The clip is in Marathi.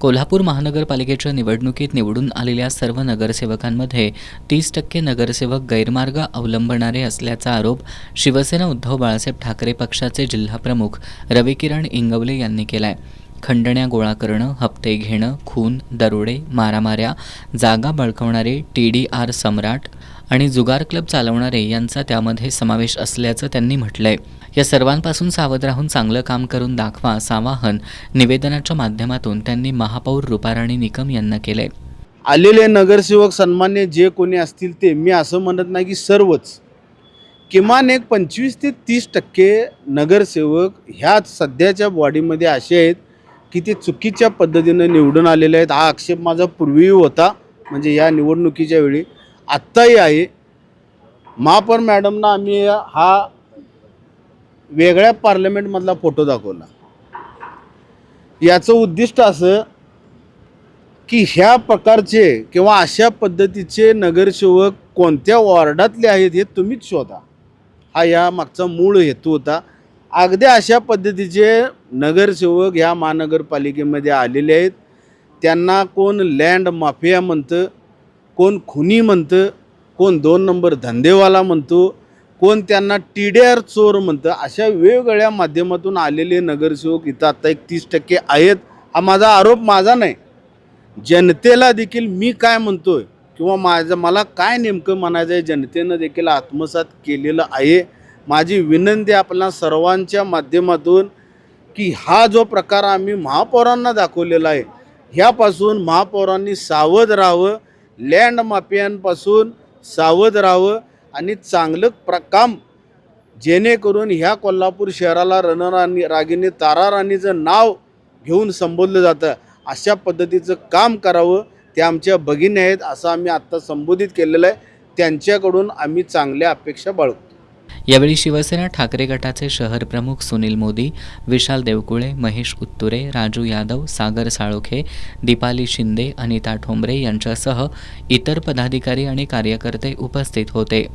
कोल्हापूर महानगरपालिकेच्या निवडणुकीत निवडून आलेल्या सर्व नगरसेवकांमध्ये 30% नगरसेवक गैरमार्ग अवलंबणारे असल्याचा आरोप शिवसेना उद्धव बाळासाहेब ठाकरे पक्षाचे जिल्हाप्रमुख रविकिरण इंगवले यांनी केलाय. खंडण्या गोळा करणं, हप्ते घेणं, खून, दरोडे, मारामाऱ्या, जागा बळकावणारे, TDR सम्राट आणि जुगार क्लब चालवणारे यांचा त्यामध्ये समावेश असल्याचं त्यांनी म्हटलंय. या सर्वांपासून सावध राहून चांगलं काम करून दाखवा असं आवाहन निवेदनाच्या माध्यमातून त्यांनी महापौर रूपाराणी निकम यांना केलंय. आलेले नगरसेवक सन्मान्य जे कोणी असतील ते, मी असं म्हणत नाही की सर्वच, किमान एक 25 ते 30% नगरसेवक ह्या सध्याच्या बॉडीमध्ये असे आहेत की ते चुकीच्या पद्धतीनं निवडून आलेले आहेत. हा आक्षेप माझा पूर्वीही होता, म्हणजे या निवडणुकीच्या वेळी, आत्ताही आहे. महापौर मॅडमना आम्ही हा वेगळ्या पार्लमेंटमधला फोटो दाखवला. याचं उद्दिष्ट असं की ह्या प्रकारचे किंवा अशा पद्धतीचे नगरसेवक कोणत्या वॉर्डातले आहेत हे तुम्हीच शोधा, हा या मागचा मूळ हेतू होता. अगदी अशा पद्धतीचे नगरसेवक ह्या महानगरपालिकेमध्ये आलेले आहेत. त्यांना कोण लँड माफिया म्हणतं, कोण खुनी म्हणतं, कोण 2 नंबर धंदेवाला म्हणतो, कोण त्यांना TDR चोर म्हणतं. अशा वेगवेगळ्या माध्यमातून आलेले नगरसेवक इथं आता एक 30% आहेत. हा माझा आरोप माझा नाही, जनतेला देखील मी काय म्हणतोय किंवा मला काय नेमकं म्हणायचं आहे जनतेनं देखील आत्मसात केलेलं आहे. माझी विनंती आपल्या सर्वांच्या माध्यमातून की हा जो प्रकार आम्ही महापौरांना दाखवलेला आहे, ह्यापासून महापौरांनी सावध राहावं, लँड माफियांपासून सावध राहावं आणि चांगलं काम, जेणेकरून ह्या कोल्हापूर शहराला रणरागिणी ताराराणीचं नाव घेऊन संबोधलं जातं, अशा पद्धतीचं काम करावं. ते आमच्या भगिनी आहेत असं आम्ही आत्ता संबोधित केलेलं आहे. त्यांच्याकडून आम्ही चांगल्या अपेक्षा बाळगतो. यावेळी शिवसेना ठाकरे गटाचे शहर प्रमुख सुनील मोदी, विशाल देवकुळे, महेश उत्तुरे, राजू यादव, सागर साळोखे, दीपाली शिंदे, अनिता ठोंबरे यांच्यासह इतर पदाधिकारी आणि कार्यकर्ते उपस्थित होते.